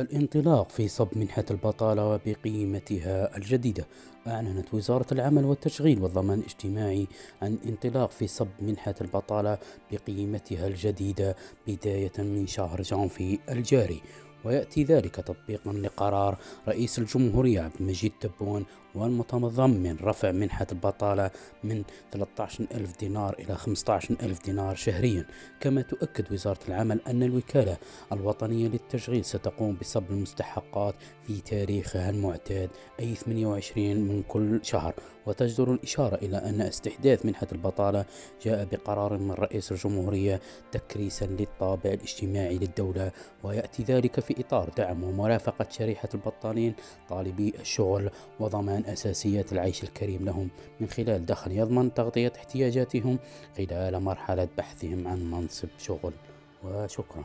الانطلاق في صب منحة البطالة بقيمتها الجديدة. أعلنت وزارة العمل والتشغيل والضمان الاجتماعي عن الانطلاق في صب منحة البطالة بقيمتها الجديدة بداية من شهر جانفي الجاري، ويأتي ذلك تطبيقا لقرار رئيس الجمهورية عبد المجيد تبون، والمتضمن رفع منحة البطالة من 13 ألف دينار إلى 15 ألف دينار شهريا. كما تؤكد وزارة العمل أن الوكالة الوطنية للتشغيل ستقوم بصب المستحقات في تاريخها المعتاد، أي 28 من كل شهر. وتجدر الإشارة إلى أن استحداث منحة البطالة جاء بقرار من رئيس الجمهورية تكريسا للطابع الاجتماعي للدولة، ويأتي ذلك في إطار دعم ومرافقة شريحة البطالين طالبي الشغل وضمان أساسيات العيش الكريم لهم من خلال دخل يضمن تغطية احتياجاتهم خلال مرحلة بحثهم عن منصب شغل. وشكرا.